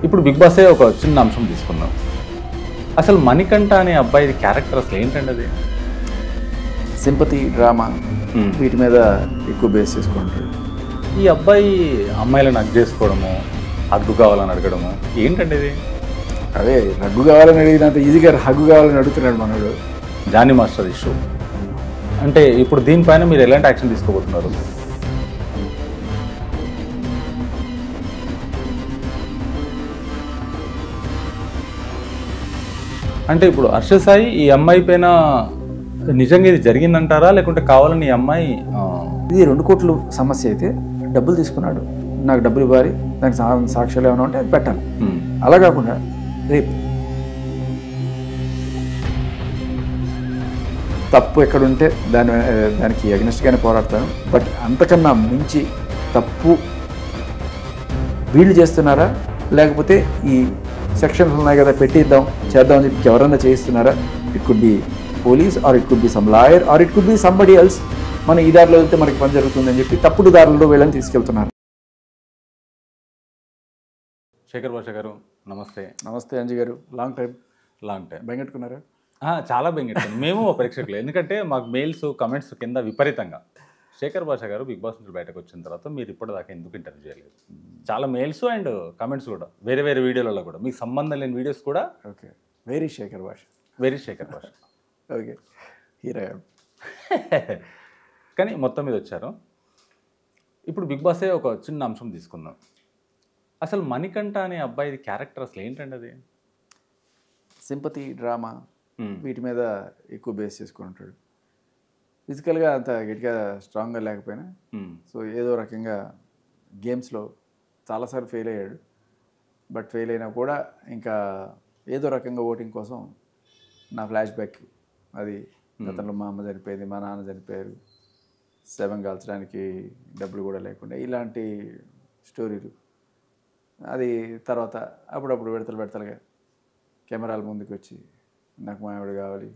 ఇప్పుడు బిగ్ బాసే ఒక చిన్న అంశం తీసుకుందాం. అసలు మణికంఠ అనే అబ్బాయి క్యారెక్టర్ అసలు ఏంటండి అది? సింపతి డ్రామా వీటి మీద ఎక్కువ బేస్ చేసుకుంటాడు. ఈ అబ్బాయి అమ్మాయిలను హగ్ చేసుకోవడము, హగ్గు కావాలని అడగడము ఏంటండి ఇది? అదే హగ్గు కావాలని అడిగినంత ఈజీగా హగ్గు కావాలని అడుగుతున్నాడు మనోడు. జానీ మాస్టర్ ఇష్యూ అంటే ఇప్పుడు దీనిపైన మీరు ఎలాంటి యాక్షన్ తీసుకోబోతున్నారు? అంటే ఇప్పుడు హర్ష సాయి ఈ అమ్మాయి పైన నిజంగా ఇది జరిగిందంటారా, లేకుంటే కావాలని ఈ అమ్మాయి ఇది 2 కోట్ల సమస్య అయితే డబ్బులు తీసుకున్నాడు, నాకు డబ్బులు ఇవ్వాలి, దానికి సాక్ష్యాలు ఏమైనా ఉంటే అది పెట్టాలి. అలా కాకుండా రేపు తప్పు ఎక్కడుంటే దానికి అగ్నెస్ట్గానే పోరాడతాను. బట్ అంతకన్నా మించి తప్పు వీళ్ళు చేస్తున్నారా, లేకపోతే ఈ సెక్షన్స్ ఉన్నాయి కదా చేద్దామని చెప్పి ఎవరన్నా చేయిస్తున్నారా? It could be police or it could be some lawyer or it could be somebody else. మనం ఈ దారిలో వెళ్తే మనకి పని జరుగుతుందని చెప్పి తప్పుడు దారుల్లో వీళ్ళని తీసుకెళ్తున్నారు. శేఖర్ భాష గారు నమస్తే. నమస్తే అంజీ గారు. లాంగ్ టైం బెంగెట్టుకున్నారా? చాలా బెంగెట్టుకున్నాం మేము ప్రేక్షకులు, ఎందుకంటే మాకు మెయిల్స్ కమెంట్స్ కింద విపరీతంగా శేఖర్ భాష గారు బిగ్ బాస్ నుంచి బయటకు వచ్చిన తర్వాత మీరు ఇప్పటిదాకా ఎందుకు ఇంటర్వ్యూ చేయలేదు? చాలా మెయిల్స్ అండ్ కమెంట్స్ కూడా వేరే వేరే వీడియోలలో కూడా మీకు సంబంధం లేని వీడియోస్ కూడా. ఓకే, వెరీ శేఖర్ భాష. Okay, hero. కానీ మొత్తం మీద వచ్చారు. ఇప్పుడు బిగ్ బాసే ఒక చిన్న అంశం తీసుకుందాం. అసలు మణికంఠ అనే అబ్బాయి క్యారెక్టర్ అసలు ఏంటండి అది? సింపతి డ్రామా వీటి మీద ఎక్కువ బేస్ చేసుకుంటాడు. ఫిజికల్గా అంత గట్టిగా స్ట్రాంగ్గా లేకపోయినా సో ఏదో రకంగా గేమ్స్లో చాలాసార్లు ఫెయిల్ అయ్యాడు. బట్ ఫెయిల్ అయినా కూడా ఇంకా ఏదో రకంగా ఓటింగ్ కోసం నా ఫ్లాష్ బ్యాక్ అది గతంలో మా అమ్మ చనిపోయింది, మా నాన్న చనిపోయారు, శవం కాల్చడానికి డబ్బులు కూడా లేకుండా ఇలాంటి స్టోరీలు. అది తర్వాత అప్పుడప్పుడు విడతలుగా కెమెరాల ముందుకు వచ్చి నాకు మా ఆవిడ కావాలి,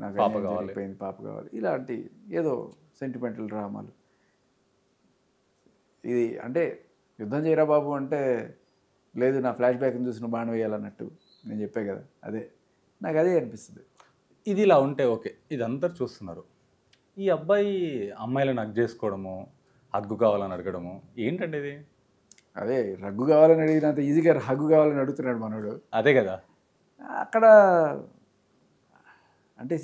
నాకు పాప కావాలి, ఇలాంటి ఏదో సెంటిమెంటల్ డ్రామాలు. ఇది అంటే యుద్ధం చేయరా బాబు అంటే లేదు, నా ఫ్లాష్ బ్యాక్ని చూసి నువ్వు బాణం వేయాలన్నట్టు నేను చెప్పే కదా, నాకు అదే అనిపిస్తుంది. ఇది ఇలా ఉంటే ఓకే, ఇది అందరు చూస్తున్నారు. ఈ అబ్బాయి అమ్మాయిలను హగ్ చేసుకోవడము, హగ్గు కావాలని అడగడము ఏంటండి ఇది? అదే హగ్గు కావాలని అడిగినంత ఈజీగా హగ్గు కావాలని అడుగుతున్నాడు మనోడు. అదే కదా అక్కడ అంటే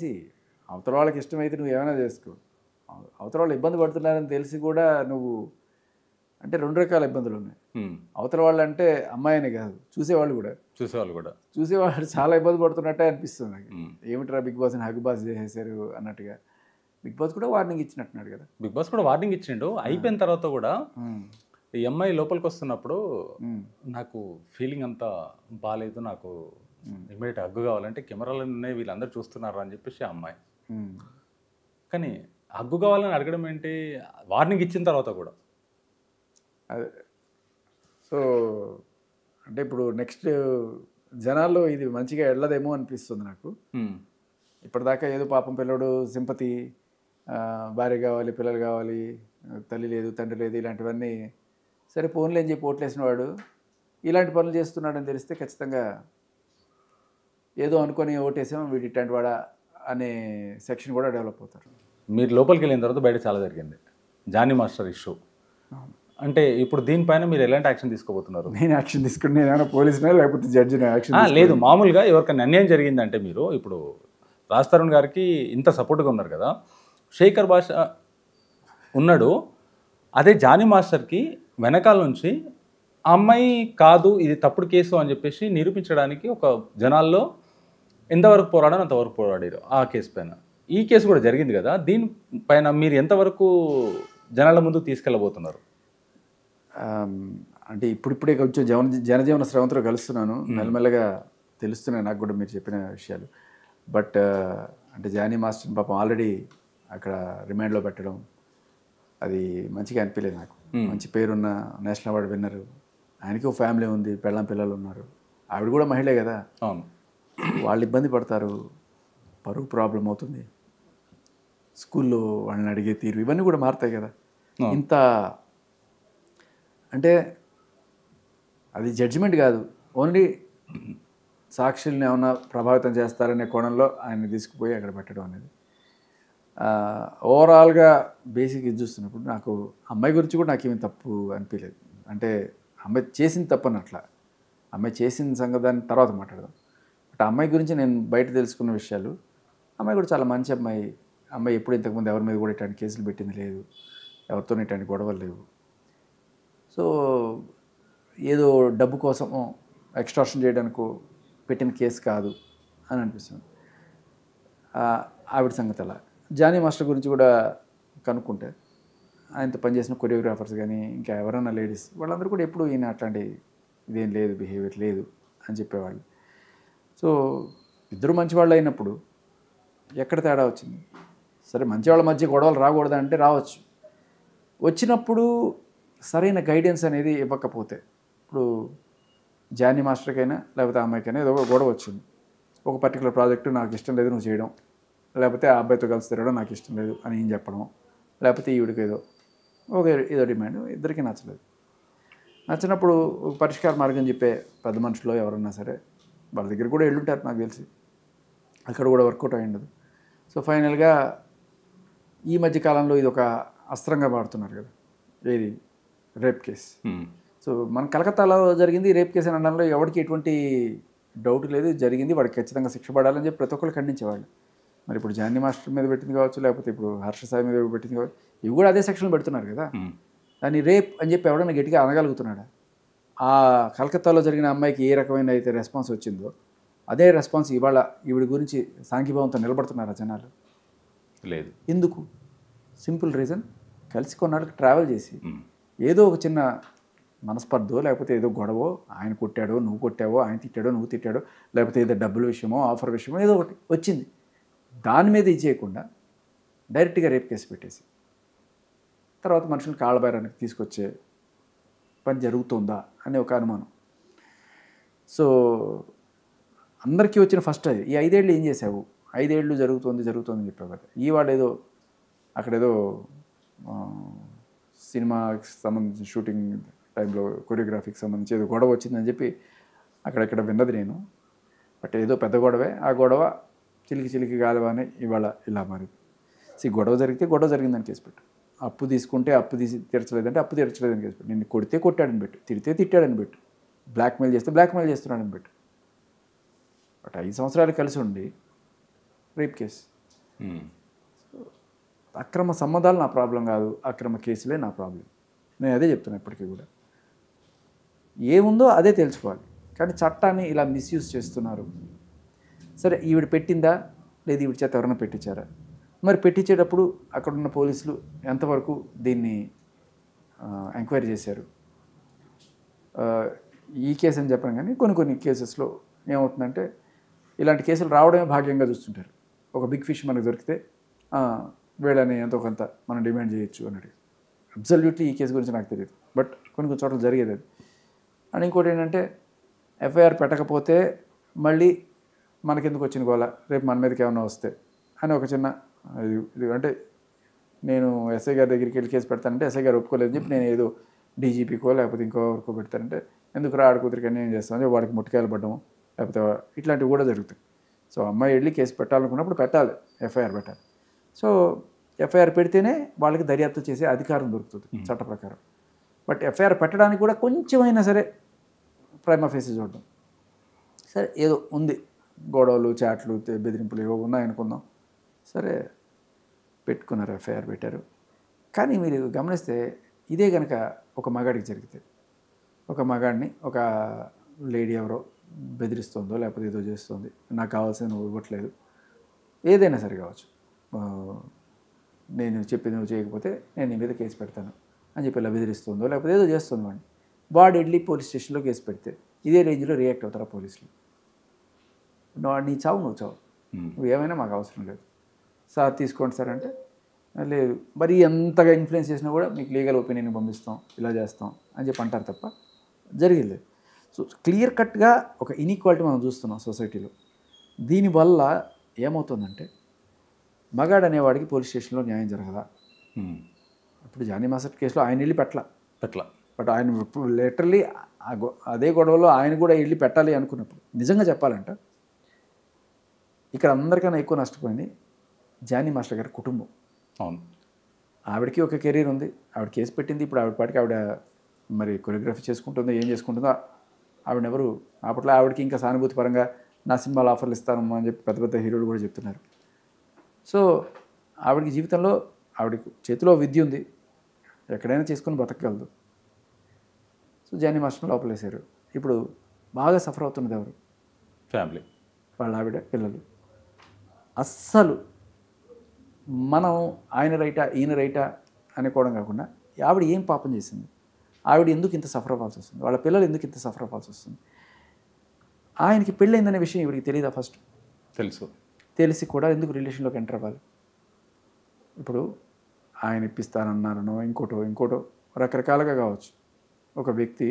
అవతల వాళ్ళకి ఇష్టమైతే నువ్వు ఏమైనా చేసుకో, అవతల వాళ్ళు ఇబ్బంది పడుతున్నారని తెలిసి కూడా నువ్వు అంటే 2 రకాల ఇబ్బందులు ఉన్నాయి. అవతల వాళ్ళు అంటే అమ్మాయినే కాదు, చూసేవాళ్ళు చాలా ఇబ్బంది పడుతున్నట్టే అనిపిస్తుంది నాకు. ఏమిట్రా బిగ్ బాస్ని హగ్ బాస్ చేసేసారు అన్నట్టుగా. బిగ్ బాస్ కూడా వార్నింగ్ ఇచ్చినట్టున్నాడు కదా. బిగ్ బాస్ కూడా వార్నింగ్ ఇచ్చిండు. అయిపోయిన తర్వాత కూడా ఈ అమ్మాయి లోపలికి వస్తున్నప్పుడు నాకు ఫీలింగ్ అంతా బాగాలేదు, నాకు ఇమీడియట్ హగ్గు కావాలంటే కెమెరాలనే వీళ్ళందరూ చూస్తున్నారు అని చెప్పేసి ఆ అమ్మాయి. కానీ హగ్గు కావాలని అడగడం ఏంటి, వార్నింగ్ ఇచ్చిన తర్వాత కూడా. అదే సో అంటే ఇప్పుడు నెక్స్ట్ జనాల్లో ఇది మంచిగా వెళ్ళదేమో అనిపిస్తుంది నాకు. ఇప్పటిదాకా ఏదో పాపం పిల్లడు సింపతి, భార్య కావాలి, పిల్లలు కావాలి, తల్లి లేదు తండ్రి లేదు, ఇలాంటివన్నీ సరే ఫోన్లు అని చెప్పి ఓట్లేసిన వాడు ఇలాంటి పనులు చేస్తున్నాడని తెలిస్తే ఖచ్చితంగా ఏదో అనుకొని ఓటేసాం వీడి ఇట్లాంటి వాడా అనే సెక్షన్ కూడా డెవలప్ అవుతారు. మీరు లోపలికి వెళ్ళిన తర్వాత బయట చాలా జరిగింది జానీ మాస్టర్ ఇష్యూ. అంటే ఇప్పుడు దీనిపైన మీరు ఎలాంటి యాక్షన్ తీసుకోబోతున్నారు? నేను యాక్షన్ తీసుకుని నేను ఏమైనా పోలీసునా లేకపోతే జడ్జినా? యాక్షన్ లేదు, మామూలుగా ఎవరికైనా అన్యాయం జరిగిందంటే మీరు ఇప్పుడు రాజ్ తరుణ్ గారికి ఇంత సపోర్ట్గా ఉన్నారు కదా, శేఖర్ భాష ఉన్నాడు, అదే జానీ మాస్టర్కి వెనకాల నుంచి ఆ అమ్మాయి కాదు ఇది తప్పుడు కేసు అని చెప్పేసి నిరూపించడానికి ఒక జనాల్లో ఎంతవరకు పోరాడని అంతవరకు పోరాడారు ఆ కేసు పైన. ఈ కేసు కూడా జరిగింది కదా, దీనిపైన మీరు ఎంతవరకు జనాల ముందుకు తీసుకెళ్ళబోతున్నారు? అంటే ఇప్పుడిప్పుడే కొంచెం జనజీవన స్రవంతిలో కలుస్తున్నాను, మెల్లమెల్లగా తెలుస్తున్నాయి నాకు కూడా మీరు చెప్పిన విషయాలు. బట్ అంటే జానీ మాస్టర్ పాపం ఆల్రెడీ అక్కడ రిమాండ్లో పెట్టడం అది మంచిగా అనిపించలేదు నాకు. మంచి పేరున్న నేషనల్ అవార్డు విన్నరు, ఆయనకి ఒక ఫ్యామిలీ ఉంది, పిల్లలు ఉన్నారు, ఆవిడ కూడా మహిళే కదా. అవును, వాళ్ళు ఇబ్బంది పడతారు, పరువు ప్రాబ్లం అవుతుంది, స్కూల్లో వాళ్ళని అడిగే తీరు ఇవన్నీ కూడా మారుతాయి కదా. ఇంత అంటే అది జడ్జిమెంట్ కాదు, ఓన్లీ సాక్షుల్ని ఏమన్నా ప్రభావితం చేస్తారనే కోణంలో ఆయన్ని తీసుకుపోయి అక్కడ పెట్టడం అనేది ఓవరాల్గా బేసిక్ ఇది చూస్తున్నప్పుడు నాకు అమ్మాయి గురించి కూడా నాకేమీ తప్పు అనిపించలేదు. అంటే అమ్మాయి చేసింది తప్పు అన్నట్ల, అమ్మాయి చేసిన సంగతి తర్వాత మాట్లాడదాం. బట్ అమ్మాయి గురించి నేను బయట తెలుసుకున్న విషయాలు, అమ్మాయి కూడా చాలా మంచి అమ్మాయి. అమ్మాయి ఎప్పుడు ఇంతకుముందు ఎవరి మీద కూడా ఇట్లాంటి కేసులు పెట్టింది లేదు, ఎవరితో ఇట్లాంటి గొడవలు లేవు. సో ఏదో డబ్బు కోసం ఎక్స్టార్షన్ చేయడానికి పెట్టిన కేసు కాదు అని అనిపిస్తుంది. ఆవిడ సంగతి అలా. జానీ మాస్టర్ గురించి కూడా కనుక్కుంటే ఆయనతో పనిచేసిన కొరియోగ్రాఫర్స్ కానీ ఇంకా ఎవరైనా లేడీస్ వాళ్ళందరూ కూడా ఎప్పుడు ఈయన అట్లాంటి ఇదేం లేదు, బిహేవియర్ లేదు అని చెప్పేవాళ్ళు. సో ఇద్దరు మంచివాళ్ళు అయినప్పుడు ఎక్కడ తేడా వచ్చింది? సరే మంచివాళ్ళ మధ్య గొడవలు రాకూడదు అంటే రావచ్చు, వచ్చినప్పుడు సరైన గైడెన్స్ అనేది ఇవ్వకపోతే, ఇప్పుడు జానీ మాస్టర్కైనా లేకపోతే అమ్మాయికైనా ఏదో గొడవ వచ్చింది, ఒక పర్టికులర్ ప్రాజెక్టు నాకు ఇష్టం లేదు నువ్వు చేయడం, లేకపోతే ఆ అబ్బాయితో కలిసి తిరగడం నాకు ఇష్టం లేదు అని ఏం చెప్పడం, లేకపోతే ఈవిడికి ఏదో డిమాండ్ ఇద్దరికీ నచ్చలేదు. నచ్చినప్పుడు ఒక పరిష్కార మార్గం చెప్పే పెద్ద మనుషులు ఎవరన్నా సరే వాళ్ళ దగ్గర కూడా వెళ్ళుంటారు నాకు తెలిసి, అక్కడ కూడా వర్కౌట్ అయి ఉండదు. సో ఫైనల్గా ఈ మధ్య కాలంలో ఇది ఒక అస్త్రంగా వాడుతున్నారు కదా, ఏది రేప్ కేసు. సో మన కలకత్తాలో జరిగింది రేప్ కేసు అని అనడంలో ఎవరికి ఎటువంటి డౌట్ లేదు, జరిగింది, వాడికి ఖచ్చితంగా శిక్ష పడాలని చెప్పి ప్రతి ఒక్కరు ఖండించేవాళ్ళు. మరి ఇప్పుడు జానీ మాస్టర్ మీద పెట్టింది కావచ్చు, లేకపోతే ఇప్పుడు హర్ష సాయి మీద పెట్టింది కావచ్చు, ఇవి కూడా అదే సెక్షన్లు పెడుతున్నారు కదా. దాన్ని రేప్ అని చెప్పి ఎవడన్నా గట్టిగా అనగలుగుతున్నాడా? ఆ కలకత్తాలో జరిగిన అమ్మాయికి ఏ రకమైన అయితే రెస్పాన్స్ వచ్చిందో అదే రెస్పాన్స్ ఇవాళ ఈవిడి గురించి సాంఘీభావంతో నిలబడుతున్నారా జనాలు? లేదు. ఎందుకు? సింపుల్ రీజన్, కలిసి కొన్నాళ్ళకి ట్రావెల్ చేసి ఏదో ఒక చిన్న మనస్పర్ధో లేకపోతే ఏదో గొడవో, ఆయన కొట్టాడో నువ్వు కొట్టావో, ఆయన తిట్టాడో నువ్వు తిట్టాడో, లేకపోతే ఏదో డబ్బుల విషయమో ఆఫర్ విషయమో ఏదో ఒకటి వచ్చింది, దాని మీద ఇది చేయకుండా డైరెక్ట్గా రేప్ కేసు పెట్టేసి తర్వాత మనుషులు కాళ్ళబేరానికి తీసుకొచ్చే పని జరుగుతుందా అనే ఒక అనుమానం. సో అందరికీ వచ్చిన ఫస్ట్ అది, ఈ 5 ఏళ్ళు ఏం చేసావు, 5 ఏళ్ళు జరుగుతుంది అని చెప్పావు కదా. ఈ వాడు ఏదో అక్కడేదో సినిమాకి సంబంధించిన షూటింగ్ టైంలో కొరియోగ్రఫీకి సంబంధించి ఏదో గొడవ వచ్చిందని చెప్పి అక్కడెక్కడ విన్నది నేను. బట్ ఏదో పెద్ద గొడవే, ఆ గొడవ చిలికి కాలువని ఇవాళ ఇలా మారింది. గొడవ జరిగిందని కేసు పెట్టు, అప్పు తీసుకుంటే అప్పు తీర్చలేదంటే అప్పు తీర్చలేదని కేసు పెట్టు, నిన్ను కొడితే కొట్టాడని పెట్టు, తిడితే తిట్టాడని పెట్టు, బ్లాక్మెయిల్ చేస్తే బ్లాక్మెయిల్ చేస్తున్నాడని పెట్టు. బట్ 5 సంవత్సరాలు కలిసి ఉండి రేప్ కేసు. అక్రమ సంబంధాలు నా ప్రాబ్లం కాదు, అక్రమ కేసులే నా ప్రాబ్లం. నేను అదే చెప్తున్నాను ఇప్పటికీ కూడా. ఏముందో అదే తెలుసుకోవాలి, కానీ చట్టాన్ని ఇలా మిస్యూజ్ చేస్తున్నారు. సరే ఈవిడ పెట్టిందా లేదు ఈవిడ చేత ఎవరైనా పెట్టించారా? మరి పెట్టించేటప్పుడు అక్కడున్న పోలీసులు ఎంతవరకు దీన్ని ఎంక్వైరీ చేశారు? ఈ కేసు అని చెప్పడం కానీ కొన్ని కేసెస్లో ఏమవుతుందంటే ఇలాంటి కేసులు రావడమే భాగ్యంగా చూస్తుంటారు. ఒక బిగ్ ఫిష్ మనకు దొరికితే వీళ్ళని ఎంతో కొంత మనం డిమాండ్ చేయొచ్చు అన్నట్టు. అబ్సల్యూట్లీ ఈ కేసు గురించి నాకు తెలియదు, బట్ కొన్ని చోట్ల జరిగేది అది. అండ్ ఇంకోటి ఏంటంటే ఎఫ్ఐఆర్ పెట్టకపోతే మళ్ళీ మనకెందుకు వచ్చిన గోల, రేపు మన మీదకి ఏమైనా వస్తే అని ఒక చిన్న ఇది. అంటే నేను ఎస్ఐ గారి దగ్గరికి వెళ్ళి కేసు పెడతానంటే ఎస్ఐ గారు ఒప్పుకోలేదని చెప్పి నేను ఏదో డీజీపీకో లేకపోతే ఇంకోరికో పెడతానంటే ఎందుకు ఆడకూతురికి అన్యాయం చేస్తామని వాడికి ముట్టికాయలు పడ్డము లేకపోతే ఇట్లాంటివి కూడా జరుగుతాయి. సో అమ్మాయి వెళ్ళి కేసు పెట్టాలనుకున్నప్పుడు పెట్టాలి, ఎఫ్ఐఆర్ పెట్టాలి. సో ఎఫ్ఐఆర్ పెడితేనే వాళ్ళకి దర్యాప్తు చేసే అధికారం దొరుకుతుంది చట్ట ప్రకారం. బట్ ఎఫ్ఐఆర్ పెట్టడానికి కూడా కొంచెమైనా సరే ప్రైమా ఫేసి చూడడం. సరే ఏదో ఉంది, గొడవలు చాట్లు బెదిరింపులు ఏవో ఉన్నాయనుకుందాం, సరే పెట్టుకున్నారు, ఎఫ్ఐఆర్ పెట్టారు. కానీ మీరు గమనిస్తే ఇదే కనుక ఒక మగాడికి జరిగితే, ఒక మగాడిని ఒక లేడీ ఎవరో బెదిరిస్తుందో లేకపోతే ఏదో చేస్తుంది, నాకు కావాల్సింది నువ్వు ఇవ్వట్లేదు, ఏదైనా సరే కావచ్చు, నేను చెప్పింది నువ్వు చేయకపోతే నేను నీ మీద కేసు పెడతాను అని చెప్పి ఇలా బెదిరిస్తుందో లేకపోతే ఏదో చేస్తుంది వాడు వెళ్ళి పోలీస్ స్టేషన్లో కేసు పెడితే ఇదే రేంజ్లో రియాక్ట్ అవుతారా పోలీసులు? నీ చావు నువ్వు చావు, నువ్వు ఏమైనా మాకు అవసరం లేదు, సార్ తీసుకోండి సార్ అంటే లేదు, మరి ఎంతగా ఇన్ఫ్లుయెన్స్ చేసినా కూడా మీకు లీగల్ ఒపీనియన్ పంపిస్తాం, ఇలా చేస్తాం అని చెప్పి అంటారు తప్ప జరిగింది. సో క్లియర్ కట్గా ఒక ఇన్ఈక్వాలిటీ మనం చూస్తున్నాం సొసైటీలో. దీనివల్ల ఏమవుతుందంటే మగాడు అనేవాడికి పోలీస్ స్టేషన్లో న్యాయం జరగదా? ఇప్పుడు జానీ మాస్టర్ కేసులో ఆయన వెళ్ళి పెట్టల, బట్ ఆయన లిటరల్లీ అదే గొడవలో ఆయన కూడా వెళ్ళి పెట్టాలి అనుకున్నప్పుడు నిజంగా చెప్పాలంట ఇక్కడ అందరికన్నా ఎక్కువ నష్టపోయింది జానీ మాస్టర్ గారి కుటుంబం. అవును. ఆవిడకి ఒక కెరీర్ ఉంది, ఆవిడ కేసు పెట్టింది, ఇప్పుడు ఆవిడ పాటికి ఆవిడ మరి కొరియోగ్రఫీ చేసుకుంటుందో ఏం చేసుకుంటుందో ఆవిడెవరు అప్పట్లో ఆవిడకి ఇంకా సానుభూతి పరంగా నా సినిమాలు ఆఫర్లు ఇస్తాను అని చెప్పి పెద్ద పెద్ద హీరోలు కూడా చెప్తున్నారు. సో ఆవిడకి జీవితంలో ఆవిడకి చేతిలో విద్య ఉంది, ఎక్కడైనా చేసుకుని బతకగలదు. సో జానీ మాస్టర్ లోపలేశారు. ఇప్పుడు బాగా సఫర్ అవుతున్నది ఎవరు? ఫ్యామిలీ, వాళ్ళ ఆవిడ, పిల్లలు. అస్సలు మనం ఆయన రైటా ఈయన రైటా అనుకోవడం కాకుండా ఆవిడ ఏం పాపం చేసింది, ఆవిడ ఎందుకు ఇంత సఫర్ అవ్వాల్సి వస్తుంది, వాళ్ళ పిల్లలు ఎందుకు ఇంత సఫర్ అవ్వాల్సి వస్తుంది. ఆయనకి పెళ్ళైందనే విషయం ఇవిడికి తెలియదా? ఫస్ట్ తెలిసి కూడా ఎందుకు రిలేషన్లోకి ఎంటర్ అవ్వాలి? ఇప్పుడు ఆయన ఇప్పిస్తానన్నారనో ఇంకోటో రకరకాలుగా కావచ్చు. ఒక వ్యక్తి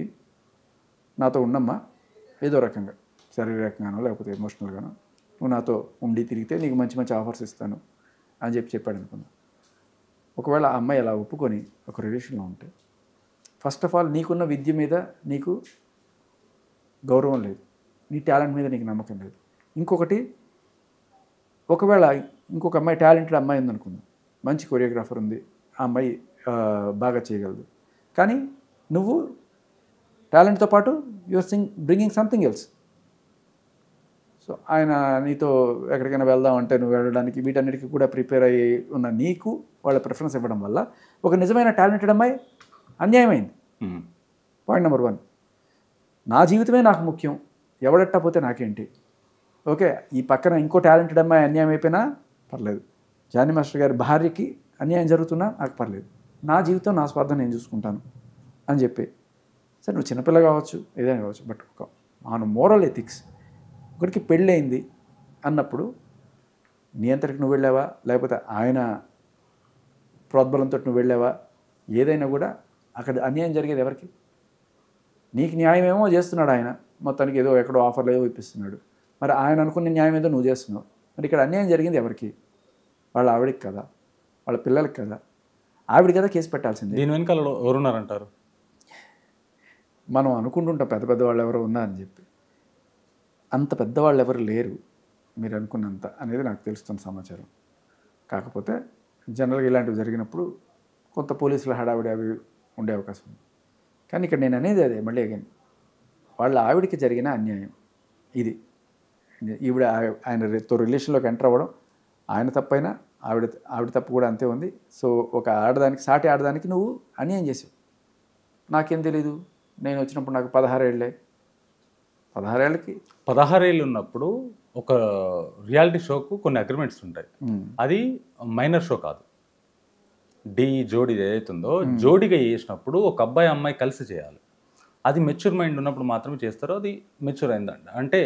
నాతో ఉండమ్మా ఏదో రకంగా శారీరకంగానో లేకపోతే ఎమోషనల్గానో నువ్వు నాతో ఉండి తిరిగితే నీకు మంచి మంచి ఆఫర్స్ ఇస్తాను అని చెప్పాడు అనుకుందాం. ఒకవేళ ఆ అమ్మాయి అలా ఒప్పుకొని ఒక రిలేషన్లో ఉంటే ఫస్ట్ ఆఫ్ ఆల్ నీకున్న విద్య మీద నీకు గౌరవం లేదు, నీ టాలెంట్ మీద నీకు నమ్మకం లేదు. ఇంకొకటి, ఒకవేళ ఇంకొక అమ్మాయి టాలెంటెడ్ అమ్మాయి ఉందనుకుందాం, మంచి కొరియోగ్రాఫర్ ఉంది, ఆ అమ్మాయి బాగా చేయగలదు, కానీ నువ్వు టాలెంట్తో పాటు your bringing something else. So ఆయన నీతో ఎక్కడికైనా వెళ్దాం అంటే నువ్వు వెళ్ళడానికి వీటన్నిటికీ కూడా ప్రిపేర్ అయ్యి ఉన్న నీకు వాళ్ళ ప్రిఫరెన్స్ ఇవ్వడం వల్ల ఒక నిజమైన టాలెంటెడ్ అమ్మాయి అన్యాయమైంది. పాయింట్ నెంబర్ 1, నా జీవితమే నాకు ముఖ్యం, ఎవడట్టా పోతే నాకేంటి. ఓకే, ఈ పక్కన ఇంకో టాలెంటెడ్ అమ్మాయి అన్యాయం అయిపోయినా పర్లేదు, జానీ మాస్టర్ గారి భార్యకి అన్యాయం జరుగుతున్నా నాకు పర్లేదు, నా జీవితం నా స్వార్థం నేను చూసుకుంటాను అని చెప్పి. సరే నువ్వు చిన్నపిల్ల కావచ్చు ఏదైనా కావచ్చు, బట్ ఆన్ మోరల్ ఎథిక్స్ ఒకరికి పెళ్ళయింది అన్నప్పుడు నీ అంతటికి నువ్వు వెళ్ళావా లేకపోతే ఆయన ప్రోద్బలంతో నువ్వు వెళ్ళావా, ఏదైనా కూడా అక్కడ అన్యాయం జరిగేది ఎవరికి? నీకు న్యాయమేమో చేస్తున్నాడు ఆయన, మొత్తానికి ఏదో ఎక్కడో ఆఫర్లు ఏదో ఇప్పిస్తున్నాడు, మరి ఆయన అనుకున్న న్యాయం ఏదో నువ్వు చేస్తున్నావు. మరి ఇక్కడ అన్యాయం జరిగింది ఎవరికి? వాళ్ళ ఆవిడకి కదా, వాళ్ళ పిల్లలకి కదా, ఆవిడ కదా కేసు పెట్టాల్సింది. దీని వెనకాల ఎవరున్నారంటారు? మనం అనుకుంటుంటాం పెద్ద పెద్ద వాళ్ళు ఎవరో ఉన్నారని చెప్పి, అంత పెద్దవాళ్ళు ఎవరు లేరు మీరు అనుకున్నంత అనేది నాకు తెలుస్తున్న సమాచారం. కాకపోతే జనరల్గా ఇలాంటివి జరిగినప్పుడు కొంత పోలీసుల హడావిడి అవి ఉండే అవకాశం ఉంది. కానీ ఇక్కడ నేను అనేది అదే మళ్ళీ అగైన్, వాళ్ళ ఆవిడికి జరిగిన అన్యాయం ఇది. ఈవిడ ఆయనతో రిలేషన్లోకి ఎంటర్ అవ్వడం ఆయన తప్పైనా ఆవిడ తప్పు కూడా అంతే ఉంది. సో ఒక ఆడదానికి, సాటి ఆడదానికి నువ్వు అన్యాయం చేసావు. నాకేం తెలీదు, నేను వచ్చినప్పుడు నాకు 16 ఏళ్ళే, 16 ఏళ్ళకి 16 ఏళ్ళు ఉన్నప్పుడు ఒక రియాలిటీ షోకు కొన్ని అగ్రిమెంట్స్ ఉంటాయి. అది మైనర్ షో కాదు. జోడీ ఏదైతుందో జోడీగా చేసినప్పుడు ఒక అబ్బాయి అమ్మాయి కలిసి చేయాలి. అది మెచ్యూర్ మైండ్ ఉన్నప్పుడు మాత్రమే చేస్తారో, అది మెచ్యూర్ అయిందండి అంటే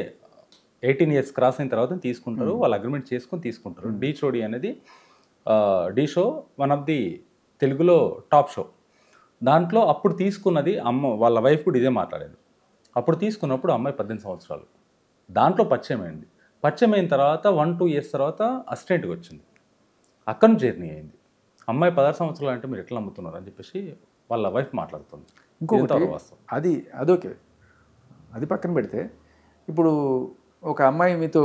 18 ఇయర్స్ క్రాస్ అయిన తర్వాత తీసుకుంటారు, వాళ్ళు అగ్రిమెంట్ చేసుకొని తీసుకుంటారు. జోడీ అనేది Dhee show one of the తెలుగులో టాప్ షో. దాంట్లో అప్పుడు తీసుకున్నది వాళ్ళ వైఫ్ కూడా ఇదే మాట్లాడేది. అప్పుడు తీసుకున్నప్పుడు అమ్మాయి 18 సంవత్సరాలు, దాంట్లో పరిచయం అయింది. పరిచయం అయిన తర్వాత 1-2 ఇయర్స్ తర్వాత అసిస్టెంట్గా వచ్చింది, అక్కడ జర్నీ అయింది. అమ్మాయి 16 సంవత్సరాలు అంటే మీరు ఎట్లా అమ్ముతున్నారు అని చెప్పేసి వాళ్ళ వైఫ్ మాట్లాడుతుంది. ఇంకొకటి అదొకే, అది పక్కన పెడితే ఇప్పుడు ఒక అమ్మాయి మీతో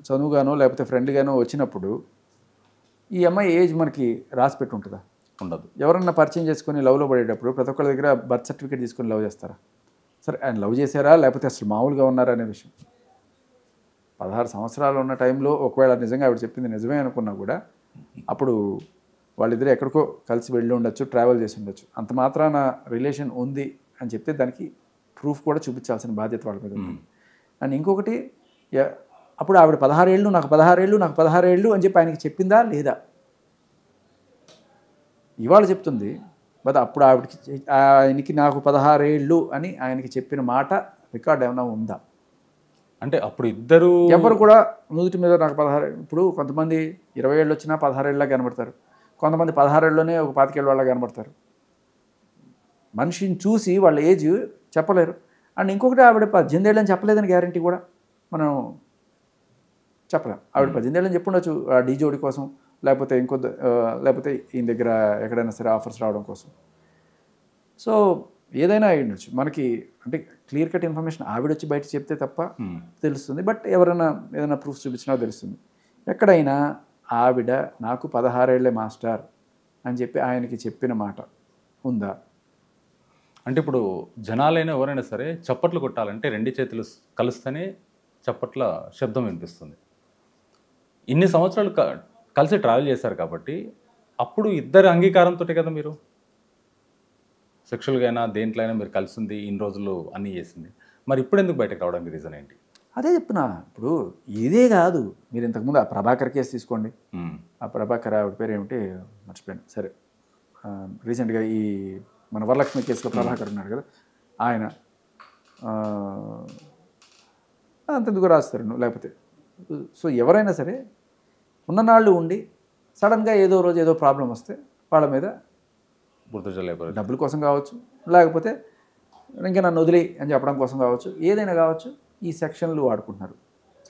చదువుగానో లేకపోతే ఫ్రెండ్గానో వచ్చినప్పుడు ఈ అమ్మాయి ఏజ్ మనకి రాసి పెట్టి ఉంటుందా? ఉండదు. ఎవరన్నా పరిచయం చేసుకొని లవ్లో పడేటప్పుడు ప్రతి ఒక్కరి దగ్గర బర్త్ సర్టిఫికేట్ తీసుకొని లవ్ చేస్తారా? సరే ఆయన లవ్ చేశారా లేకపోతే అసలు మామూలుగా ఉన్నారా అనే విషయం. 16 సంవత్సరాలు ఉన్న టైంలో ఒకవేళ నిజంగా ఆవిడ చెప్పింది నిజమే అనుకున్నా కూడా అప్పుడు వాళ్ళిద్దరు ఎక్కడికో కలిసి వెళ్ళి ఉండొచ్చు, ట్రావెల్ చేసి ఉండొచ్చు. అంత మాత్రాన రిలేషన్ ఉంది అని చెప్తే దానికి ప్రూఫ్ కూడా చూపించాల్సిన బాధ్యత వాళ్ళ మీద ఉంది. అండ్ ఇంకొకటి, అప్పుడు ఆవిడ 16 ఏళ్ళు నాకు 16 ఏళ్ళు అని చెప్పి ఆయనకి చెప్పిందా లేదా? ఇవాళ చెప్తుంది, బట్ అప్పుడు ఆయనకి నాకు 16 ఏళ్ళు అని ఆయనకి చెప్పిన మాట రికార్డ్ ఏమైనా ఉందా? అంటే అప్పుడు ఇద్దరు ఎవరు కూడా నుదుటి మీద నాకు 16. ఇప్పుడు కొంతమంది 20 ఏళ్ళు వచ్చినా 16 ఏళ్ళ కనబడతారు, కొంతమంది 16 ఏళ్ళలోనే ఒక 25 ఏళ్ళ వాళ్ళ కనబడతారు. మనిషిని చూసి వాళ్ళ ఏజ్ చెప్పలేరు. అండ్ ఇంకొకటి, ఆవిడ 18 ఏళ్ళని చెప్పలేదని గ్యారంటీ కూడా మనం చెప్పలేం. ఆవిడ 18 ఏళ్ళని చెప్పుండొచ్చు ఆ జోడి కోసం, లేకపోతే ఈయన దగ్గర ఎక్కడైనా సరే ఆఫర్స్ రావడం కోసం. సో ఏదైనా అయి ఉండొచ్చు మనకి, అంటే క్లియర్ కట్ ఇన్ఫర్మేషన్ ఆవిడ వచ్చి బయట చెప్తే తప్ప తెలుస్తుంది, బట్ ఎవరైనా ఏదైనా ప్రూఫ్ చూపించినా తెలుస్తుంది. ఎక్కడైనా ఆవిడ నాకు 16 ఏళ్లే మాస్టర్ అని చెప్పి ఆయనకి చెప్పిన మాట ఉందా? అంటే ఇప్పుడు జనాలైనా ఎవరైనా సరే చప్పట్లు కొట్టాలంటే 2 చేతులు కలిస్తేనే చప్పట్ల శబ్దం వినిపిస్తుంది. ఇన్ని సంవత్సరాలు కలిసి ట్రావెల్ చేశారు కాబట్టి అప్పుడు ఇద్దరి అంగీకారంతో కదా మీరు సెక్షువల్గా అయినా దేంట్లో అయినా మీరు కలిసింది, ఇన్ని రోజులు అన్నీ చేసింది. మరి ఇప్పుడు ఎందుకు బయటకు రావడానికి రీజన్ ఏంటి? అదే చెప్తున్నా. ఇప్పుడు ఇదే కాదు, మీరు ఇంతకుముందు ఆ ప్రభాకర్ కేసు తీసుకోండి. ఆ ప్రభాకర్ ఆవిడ పేరు ఏమిటి మర్చిపోయాను. సరే, రీసెంట్గా ఈ మన వరలక్ష్మి కేసులో ప్రభాకర్ ఉన్నాడు కదా, ఆయన అంతెందుకు రాస్తారు లేకపోతే. సో ఎవరైనా సరే ఉన్ననాళ్ళు ఉండి సడన్గా ఏదో రోజు ఏదో ప్రాబ్లం వస్తే వాళ్ళ మీద డబ్బుల కోసం కావచ్చు, లేకపోతే ఇంకా నన్ను వదిలే అని చెప్పడం కోసం కావచ్చు, ఏదైనా కావచ్చు, ఈ సెక్షన్లు వాడుకుంటున్నారు.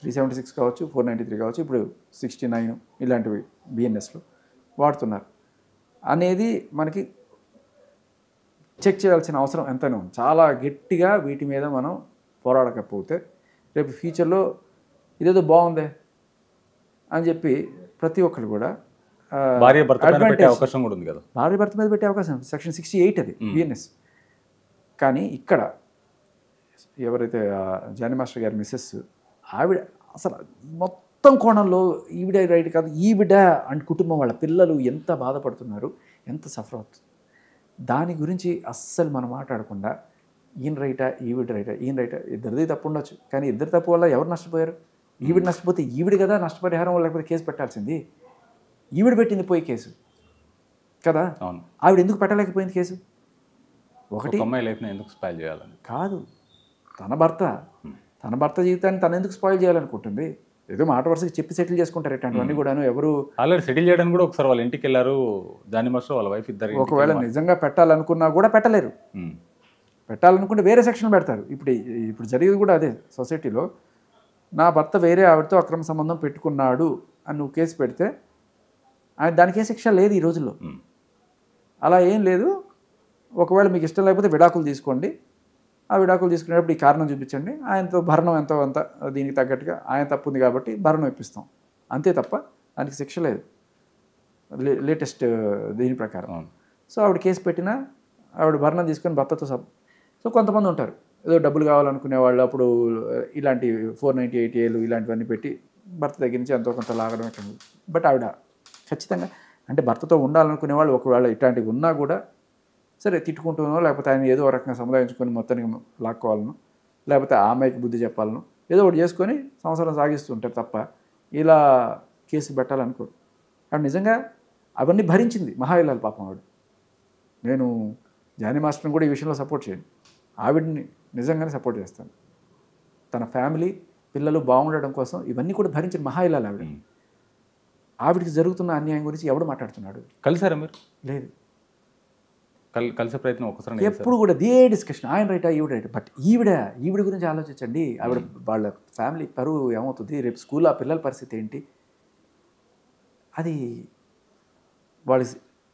376 కావచ్చు, 493 కావచ్చు, ఇప్పుడు 69 ఇలాంటివి బిఎన్ఎస్లో వాడుతున్నారు అనేది మనకి చెక్ చేయాల్సిన అవసరం ఎంతైనా ఉంది. చాలా గట్టిగా వీటి మీద మనం పోరాడకపోతే రేపు ఫ్యూచర్లో ఇదేదో బాగుందే అని చెప్పి ప్రతి ఒక్కరు కూడా భార్య భర్త మీద పెట్టే అవకాశం కూడా ఉంది కదా. భార్య భర్త మీద పెట్టే అవకాశం సెక్షన్ 68 అది బిఎన్ఎస్. కానీ ఇక్కడ ఎవరైతే జానీ మాస్టర్ గారి మిస్సెస్ ఆవిడ అసలు మొత్తం కోణంలో ఈవిడ రైట్ కాదు, ఈవిడ అండ్ కుటుంబం వాళ్ళ పిల్లలు ఎంత బాధపడుతున్నారు, ఎంత సఫర్ అవుతుంది, దాని గురించి అస్సలు మనం మాట్లాడకుండా ఈయన రైటా ఈవిడ రైటా, ఈయన రైటా, ఇద్దరిది తప్పు ఉండొచ్చు, కానీ ఇద్దరు తప్పు వల్ల ఎవరు నష్టపోయారు? ఈవిడ నష్టపోతే ఈవిడ కదా నష్టపరిహారం లేకపోతే కేసు పెట్టాల్సింది. ఈవిడ పెట్టింది పోయి కేసు కదా, ఆవిడ ఎందుకు పెట్టలేకపోయింది కేసు? ఒకటి అమ్మాయి లైఫ్ని ఎందుకు స్పాయిల్ చేయాలని కాదు, తన భర్త జీవితాన్ని తను ఎందుకు స్పాయిల్ చేయాలనుకుంటుంది? ఏదో మాట వరుసకి చెప్పి సెటిల్ చేసుకుంటారు ఇట్లాంటివన్నీ కూడాను. ఎవరు ఆల్రెడీ సెటిల్ చేయడానికి కూడా ఒకసారి వాళ్ళ ఇంటికి వెళ్ళారు జానీ మాస్టర్ వాళ్ళ వైఫ్ ఇద్దరు. ఒకవేళ నిజంగా పెట్టాలనుకున్నా కూడా పెట్టలేరు. పెట్టాలనుకుంటే వేరే సెక్షన్ పెడతారు. ఇప్పుడు జరిగేది కూడా అదే సొసైటీలో. నా భర్త వేరే ఆవిడతో అక్రమ సంబంధం పెట్టుకున్నాడు అని నువ్వు కేసు పెడితే దానికే శిక్ష లేదు ఈ రోజుల్లో. అలా ఏం లేదు. ఒకవేళ మీకు ఇష్టం లేకపోతే విడాకులు తీసుకోండి, ఆ విడాకులు తీసుకునేటప్పుడు ఈ కారణం చూపించండి, ఆయనతో భరణం ఎంతో అంత దీనికి తగ్గట్టుగా ఆయన తప్పు ఉంది కాబట్టి భరణం ఇప్పిస్తాం, అంతే తప్ప దానికి శిక్ష లేదు లేటెస్ట్ దీని ప్రకారం. సో ఆవిడ కేసు పెట్టినా ఆవిడ భరణం తీసుకొని భర్తతో సో కొంతమంది ఉంటారు ఏదో డబ్బులు కావాలనుకునే వాళ్ళు, అప్పుడు ఇలాంటి 498 ఏలు ఇలాంటివన్నీ పెట్టి భర్త దగ్గర నుంచి ఎంతో కొంత లాగడం ఇట్లా. బట్ ఆవిడ ఖచ్చితంగా అంటే భర్తతో ఉండాలనుకునే వాళ్ళు ఒకవేళ ఇట్లాంటివి ఉన్నా కూడా సరే తిట్టుకుంటున్నానో, లేకపోతే ఆయన ఏదో రకంగా సముదాయించుకొని మొత్తానికి లాక్కోవాలను, లేకపోతే ఆ అమ్మాయికి బుద్ధి చెప్పాలను, ఏదో ఒకటి చేసుకొని సంవత్సరం సాగిస్తుంటారు తప్ప ఇలా కేసు పెట్టాలనుకోరు. ఆవిడ నిజంగా అవన్నీ భరించింది, మహాయిల్లాలి పాపం ఆవిడ. నేను జానీ మాస్టర్ని కూడా ఈ విషయంలో సపోర్ట్ చేయను, ఆవిడని నిజంగానే సపోర్ట్ చేస్తాను. తన ఫ్యామిలీ పిల్లలు బాగుండడం కోసం ఇవన్నీ కూడా భరించిన మహాయిల్లాలి ఆవిడ. ఆవిడికి జరుగుతున్న అన్యాయం గురించి ఎవడు మాట్లాడుతున్నాడు? కలిసారా మీరు? లేదు, కలిసే ప్రయత్నం ఒకసారి ఎప్పుడు కూడా దే డిస్కషన్, ఆయన రైటా ఈవిడ రైటా. బట్ ఈవిడ గురించి ఆలోచించండి. ఆవిడ వాళ్ళ ఫ్యామిలీ పరువు ఏమవుతుంది, రేపు స్కూల్ ఆ పిల్లల పరిస్థితి ఏంటి, అది వాళ్ళు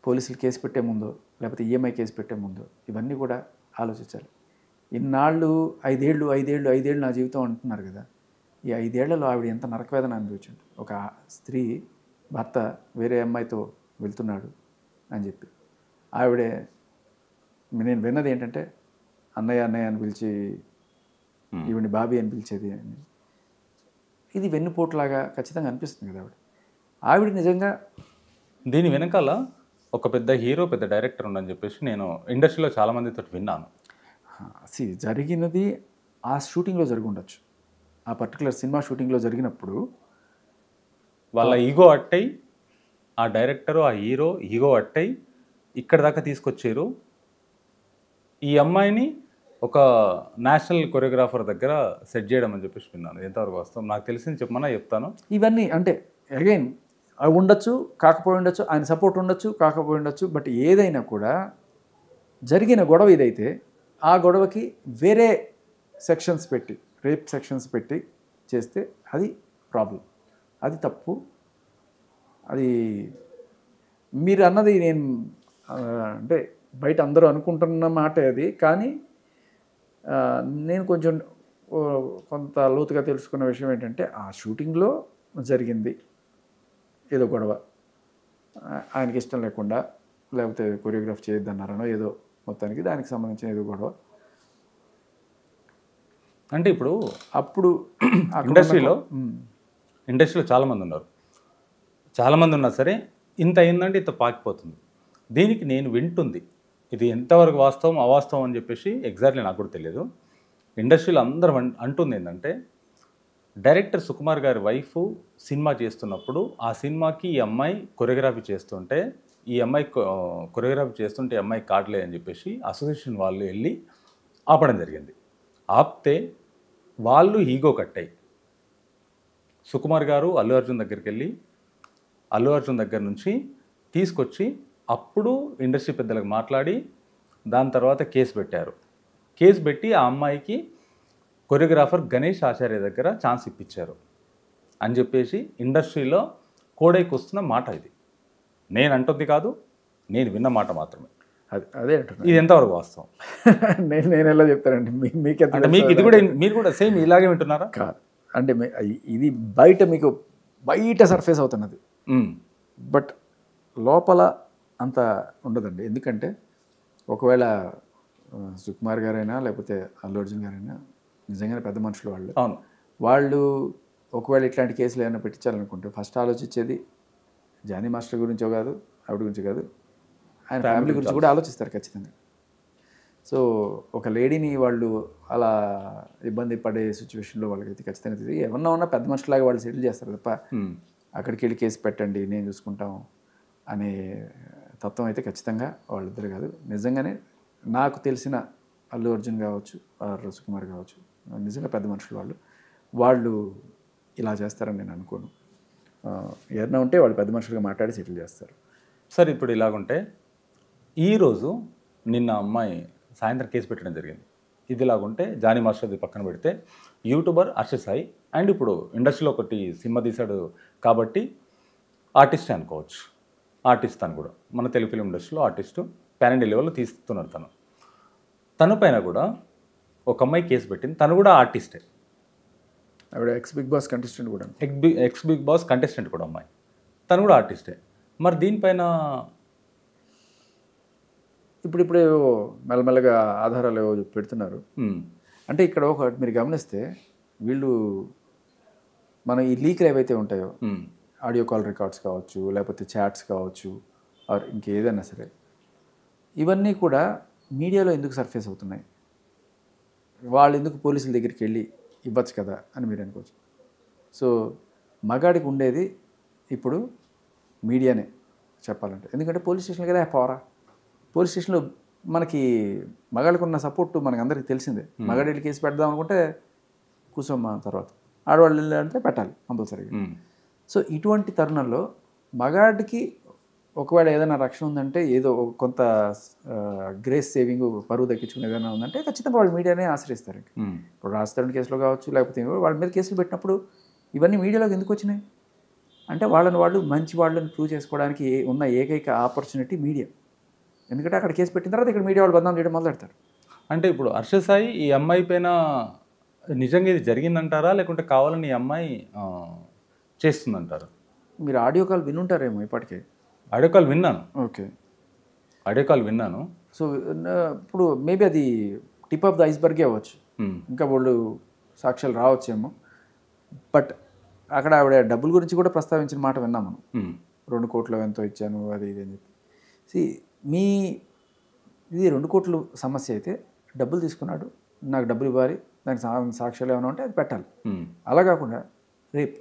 పోలీసులు కేసు పెట్టే ముందు లేకపోతే ఈఎంఐ కేసు పెట్టే ముందు ఇవన్నీ కూడా ఆలోచించాలి. ఇన్నాళ్ళు 5 ఏళ్ళు నా జీవితం అంటున్నారు కదా, ఈ 5 ఏళ్లలో ఆవిడ ఎంత నరకవేదన అనుభవించండి. ఒక స్త్రీ భర్త వేరే అమ్మాయితో వెళ్తున్నాడు అని చెప్పి ఆవిడే, నేను విన్నది ఏంటంటే అన్నయ్య అని పిలిచి ఈవిని బాబీ అని పిలిచేది అని. ఇది వెన్నుపోట్లాగా ఖచ్చితంగా అనిపిస్తుంది కదా ఆవిడ నిజంగా. దీని వెనకాల ఒక పెద్ద హీరో, పెద్ద డైరెక్టర్ ఉండని చెప్పేసి నేను ఇండస్ట్రీలో చాలామందితో విన్నాను. జరిగినది ఆ షూటింగ్లో జరిగి ఉండొచ్చు, ఆ పర్టికులర్ సినిమా షూటింగ్లో జరిగినప్పుడు వాళ్ళ ఈగో అట్టయి, ఆ డైరెక్టరు ఆ హీరో ఈగో అట్టయి ఇక్కడ దాకా తీసుకొచ్చారు. ఈ అమ్మాయిని ఒక నేషనల్ కొరియోగ్రాఫర్ దగ్గర సెట్ చేయడం అని చెప్పేసి విన్నాను. ఎంతవరకు వస్తాం నాకు తెలిసింది చెప్పమన్నా చెప్తాను. ఇవన్నీ అంటే అగైన్ అవి ఉండొచ్చు, కాకపోయి ఉండొచ్చు, ఆయన సపోర్ట్ ఉండొచ్చు, కాకపోయి ఉండొచ్చు. బట్ ఏదైనా కూడా జరిగిన గొడవ ఇదైతే ఆ గొడవకి వేరే సెక్షన్స్ పెట్టి, రేప్ సెక్షన్స్ పెట్టి చేస్తే అది ప్రాబ్లం, అది తప్పు. అది మీరు అన్నది నేను అంటే బయట అందరూ అనుకుంటున్న మాటే అది. కానీ నేను కొంచెం కొంత లోతుగా తెలుసుకున్న విషయం ఏంటంటే ఆ షూటింగ్లో జరిగింది ఏదో గొడవ, ఆయనకి ఇష్టం లేకుండా, లేకపోతే కొరియోగ్రాఫ్ చేయొద్దన్నారనో ఏదో, మొత్తానికి దానికి సంబంధించిన ఏదో గొడవ. అంటే ఇప్పుడు అప్పుడు ఇండస్ట్రీలో చాలామంది ఉన్నారు, చాలామంది ఉన్నా సరే ఇంత అయిందంటే ఇంత పాకిపోతుంది. దీనికి నేను వింటుంది ఇది ఎంతవరకు వాస్తవం అవాస్తవం అని చెప్పేసి ఎగ్జాక్ట్లీ నాకు కూడా తెలియదు. ఇండస్ట్రీలో అందరూ అంటుంది ఏంటంటే, డైరెక్టర్ సుకుమార్ గారి వైఫ్ సినిమా చేస్తున్నప్పుడు ఆ సినిమాకి ఈ అమ్మాయి కొరియోగ్రఫీ చేస్తుంటే, ఈ అమ్మాయి కొరియోగ్రఫీ చేస్తుంటే ఈ అమ్మాయి కాటలే అని చెప్పేసి అసోసియేషన్ వాళ్ళు వెళ్ళి ఆపడం జరిగింది. ఆపితే వాళ్ళు ఈగో కట్టాయి. సుకుమార్ గారు అల్లు అర్జున్ దగ్గరికి వెళ్ళి అల్లు అర్జున్ దగ్గర నుంచి తీసుకొచ్చి అప్పుడు ఇండస్ట్రీ పెద్దలకు మాట్లాడి దాని తర్వాత కేసు పెట్టారు. కేసు పెట్టి ఆ అమ్మాయికి కొరియోగ్రాఫర్ గణేష్ ఆచార్య దగ్గర ఛాన్స్ ఇప్పించారు అని చెప్పేసి ఇండస్ట్రీలో కోడైకి వస్తున్న మాట ఇది. నేను అంటుంది కాదు, నేను విన్న మాట మాత్రమే. అదే అంటున్నా. ఇది ఎంతవరకు వాస్తవం? నేను ఎలా చెప్తానండి, మీకు అంటే మీకు ఇది కూడా మీరు కూడా సేమ్ ఇలాగే వింటున్నారా? కాదు అంటే ఇది బయట మీకు బయట సర్ఫేస్ అవుతున్నది, బట్ లోపల అంత ఉండదండి. ఎందుకంటే ఒకవేళ సుకుమార్ గారైనా లేకపోతే అల్లు అర్జున్ గారైనా నిజంగానే పెద్ద మనుషులు వాళ్ళు. అవును, వాళ్ళు ఒకవేళ ఇట్లాంటి కేసులు ఏమైనా పెట్టించాలనుకుంటే ఫస్ట్ ఆలోచించేది జానీ మాస్టర్ గురించో కాదు, ఆవిడ గురించి కాదు, ఆయన ఫ్యామిలీ గురించి కూడా ఆలోచిస్తారు ఖచ్చితంగా. సో ఒక లేడీని వాళ్ళు అలా ఇబ్బంది పడే సిచ్యువేషన్లో వాళ్ళకైతే ఖచ్చితంగా తెలియదు. ఏమన్నా ఉన్నా పెద్ద మనుషులాగా వాళ్ళు సెటిల్ చేస్తారు తప్ప అక్కడికి వెళ్ళి కేసు పెట్టండి నేను చూసుకుంటాం అనే తత్వం అయితే ఖచ్చితంగా వాళ్ళిద్దరు కాదు. నిజంగానే నాకు తెలిసిన అల్లు అర్జున్ కావచ్చు, సుకుమార్ కావచ్చు, నిజంగా పెద్ద మనుషులు వాళ్ళు ఇలా చేస్తారని నేను అనుకోను. ఏదైనా ఉంటే వాళ్ళు పెద్ద మనుషులుగా మాట్లాడి సెటిల్ చేస్తారు. సరే, ఇప్పుడు ఇలాగుంటే ఈరోజు నిన్న అమ్మాయి సాయంత్రం కేసు పెట్టడం జరిగింది. ఇది ఇలాగుంటే జానీ మాస్టర్ది పక్కన పెడితే యూట్యూబర్ హర్ష సాయి అండ్ ఇప్పుడు ఇండస్ట్రీలో ఒకటి సినిమా తీశాడు కాబట్టి ఆర్టిస్ట్ అనుకోవచ్చు. ఆర్టిస్ట్ తను కూడా మన తెలుగు ఫిలిం ఇండస్ట్రీలో ఆర్టిస్టు పాన్ ఇండియా లెవెల్లో తీస్తున్నారు. తన పైన కూడా ఒక అమ్మాయి కేసు పెట్టింది. తను కూడా ఆర్టిస్టే, ఆవిడ ఎక్స్ బిగ్ బాస్ కంటెస్టెంట్ కూడా, ఎక్స్ బిగ్ బాస్ కంటెస్టెంట్ కూడా అమ్మాయి, తను కూడా ఆర్టిస్టే. మరి దీనిపైన ఇప్పుడు మెల్లమెల్లగా ఆధారాలు ఏవో పెడుతున్నారు. అంటే ఇక్కడ ఒక మీరు గమనిస్తే వీళ్ళు మన ఈ లీక్లు ఏవైతే ఉంటాయో, ఆడియో కాల్ రికార్డ్స్ కావచ్చు, లేకపోతే చాట్స్ కావచ్చు, ఆర్ ఇంకేదైనా సరే, ఇవన్నీ కూడా మీడియాలో ఎందుకు సర్ఫేస్ అవుతున్నాయి? వాళ్ళు ఎందుకు పోలీసుల దగ్గరికి వెళ్ళి ఇవ్వచ్చు కదా అని మీరు అనుకోవచ్చు. సో మగాడికి ఉండేది ఇప్పుడు మీడియానే చెప్పాలంటే. ఎందుకంటే పోలీస్ స్టేషన్లు కదా పోరా, పోలీస్ స్టేషన్లో మనకి మగాళ్ళకు ఉన్న సపోర్ట్ మనకు అందరికీ తెలిసిందే. మగాడి కేసు పెడదాం అనుకుంటే కూర్చోమ్మా, తర్వాత ఆడవాళ్ళు వెళ్ళాలంటే పెట్టాలి కంపల్సరీగా. సో ఇటువంటి తరుణంలో మగాడికి ఒకవేళ ఏదైనా రక్షణ ఉందంటే, ఏదో కొంత గ్రేస్ సేవింగ్, పరువు దక్కించుకుని ఏదైనా ఉందంటే ఖచ్చితంగా వాళ్ళు మీడియానే ఆశ్రయిస్తారు. ఇప్పుడు రాజధాని కేసులో కావచ్చు, లేకపోతే వాళ్ళ మీద కేసులు పెట్టినప్పుడు ఇవన్నీ మీడియాలోకి ఎందుకు వచ్చినాయి అంటే, వాళ్ళు మంచి వాళ్ళని ప్రూవ్ చేసుకోవడానికి ఉన్న ఏకైక ఆపర్చునిటీ మీడియా. ఎందుకంటే అక్కడ కేసు పెట్టిన తర్వాత ఇక్కడ మీడియా వాళ్ళు బదనాం చేయడం మొదలెడతారు. అంటే ఇప్పుడు హర్ష సాయి ఈ అమ్మాయి పైన నిజంగా ఇది జరిగిందంటారా, లేకుంటే కావాలని ఈ అమ్మాయి చేస్తుందంటారా? మీరు ఆడియో కాల్ వినుంటారేమో ఇప్పటికే. ఆడియో కాల్ విన్నాను. ఓకే, ఆడియో కాల్ విన్నాను. సో ఇప్పుడు మేబీ అది టిప్ ఆఫ్ ద ఐస్బర్గే అవ్వచ్చు, ఇంకా వాళ్ళు సాక్ష్యాలు రావచ్చేమో. బట్ అక్కడ ఆవిడ డబ్బుల గురించి కూడా ప్రస్తావించిన మాట విన్నాం మనం. 2 కోట్లు ఎంతో ఇచ్చాను అది ఇది అని చెప్పి. ఇది 2 కోట్లు సమస్య అయితే, డబ్బులు తీసుకున్నాడు, నాకు డబ్బులు ఇవ్వాలి, దానికి సాక్ష్యాలు ఏమైనా ఉంటే అది పెట్టాలి. అలా కాకుండా రేప్,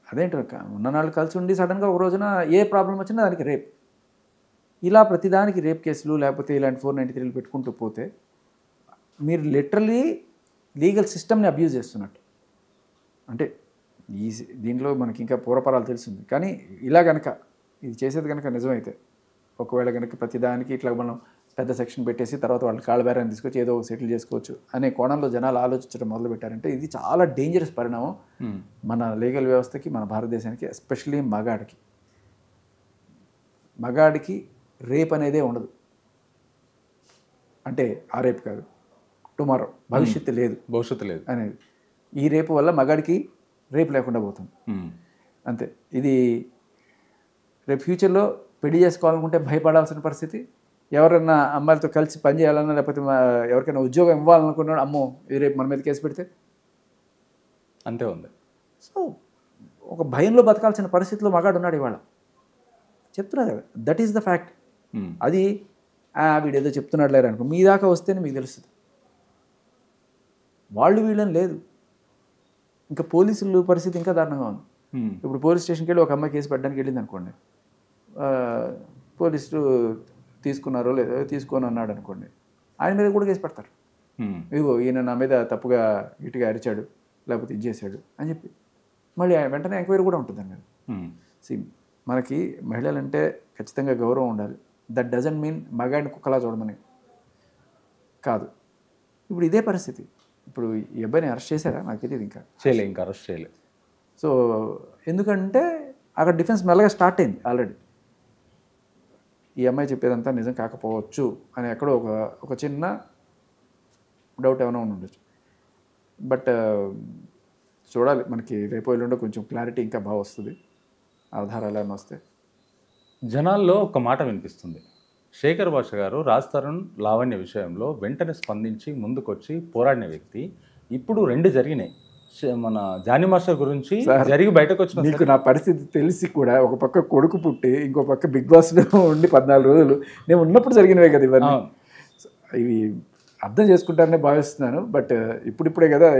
అదేంటి ఉన్న నాళ్ళు కలిసి ఉండి సడన్గా ఒక రోజున ఏ ప్రాబ్లం వచ్చినా దానికి రేప్, ఇలా ప్రతిదానికి రేప్ కేసులు లేకపోతే ఇలాంటి 493లు పెట్టుకుంటూ పోతే మీరు లిటరలీ లీగల్ సిస్టమ్ని అబ్యూజ్ చేస్తున్నట్టు. అంటే దీంట్లో మనకి ఇంకా పూర్వపరాలు తెలిసింది. కానీ ఇలా కనుక ఇది చేసేది కనుక నిజమైతే, ఒకవేళ కనుక ప్రతిదానికి ఇట్లా మనం పెద్ద సెక్షన్ పెట్టేసి తర్వాత వాళ్ళ కాళ్ళ బేరాన్ని తీసుకొచ్చి ఏదో సెటిల్ చేసుకోవచ్చు అనే కోణంలో జనాలు ఆలోచించడం మొదలుపెట్టారంటే ఇది చాలా డేంజరస్ పరిణామం మన లీగల్ వ్యవస్థకి, మన భారతదేశానికి, ఎస్పెషల్లీ మగాడికి. మగాడికి రేప్ అనేదే ఉండదు. అంటే ఆ రేపు కాదు, టుమారో, భవిష్యత్తు లేదు, భవిష్యత్తు లేదు అనేది. ఈ రేపు వల్ల మగాడికి రేపు లేకుండా పోతుంది అంతే. ఇది రేపు ఫ్యూచర్లో పెళ్లి చేసుకోవాలనుకుంటే భయపడాల్సిన పరిస్థితి. ఎవరైనా అమ్మాయిలతో కలిసి పని చేయాలన్నా లేకపోతే ఎవరికైనా ఉద్యోగం ఇవ్వాలనుకున్నాడు, అమ్మో ఇది రేపు మన మీద కేసు పెడితే అంతే ఉంది. సో ఒక భయంలో బతకాల్సిన పరిస్థితిలో మగాడు ఉన్నాడు ఇవాళ. చెప్తున్నా కదా, దట్ ఈస్ ద ఫ్యాక్ట్. అది వీడేదో చెప్తున్నాడు లేరు అనుకో, మీ దాకా వస్తేనే మీకు తెలుస్తుంది. వాళ్ళు వీళ్ళని లేదు. ఇంకా పోలీసుల పరిస్థితి ఇంకా దారుణంగా ఉంది. ఇప్పుడు పోలీస్ స్టేషన్కి వెళ్ళి ఒక అమ్మాయి కేసు పెట్టడానికి వెళ్ళింది అనుకోండి, పోలీసులు తీసుకున్నారో లేదో తీసుకొని అన్నాడు అనుకోండి, ఆయన మీద కూడా కేసు పెడతారు. ఇదిగో ఈయన నా మీద తప్పుగా గట్టిగా అరిచాడు లేకపోతే ఇది చేశాడు అని చెప్పి మళ్ళీ వెంటనే ఎంక్వైరీ కూడా ఉంటుంది దాని మీద. మనకి మహిళలంటే ఖచ్చితంగా గౌరవం ఉండాలి. దట్ డజంట్ మీన్ మగాడిని కుక్కలా చూడమని కాదు. ఇప్పుడు ఇదే పరిస్థితి. ఇప్పుడు ఈ అబ్బాయిని అరెస్ట్ చేశారా నాకు తెలియదు, ఇంకా అరెస్ట్ చేయలేదు. సో ఎందుకంటే అక్కడ డిఫెన్స్ మెల్లగా స్టార్ట్ అయింది ఆల్రెడీ. ఈ అమ్మాయి చెప్పేదంతా నిజం కాకపోవచ్చు అని ఎక్కడో ఒక చిన్న డౌట్ ఏమైనా ఉండొచ్చు. బట్ చూడాలి, మనకి రేపు ఎల్లుండో కొంచెం క్లారిటీ ఇంకా బాగా వస్తుంది, ఆధారాలు ఏమైనా వస్తే. జనాల్లో ఒక మాట వినిపిస్తుంది, శేఖర్ భాష గారు రాజ్ తరుణ్ లావణ్య విషయంలో వెంటనే స్పందించి ముందుకొచ్చి పోరాడిన వ్యక్తి. ఇప్పుడు 2 జరిగినాయి. మన జానీ మాస్టర్ గురించి జరిగి బయటకు వచ్చిన మీకు నా పరిస్థితి తెలిసి కూడా ఒక పక్క కొడుకు పుట్టి ఇంకో పక్క బిగ్ బాస్లో ఉండి 14 రోజులు నేను ఉన్నప్పుడు జరిగినవే కదా ఇవన్నీ. ఇవి అర్థం చేసుకుంటారనే భావిస్తున్నాను. బట్ ఇప్పుడిప్పుడే కదా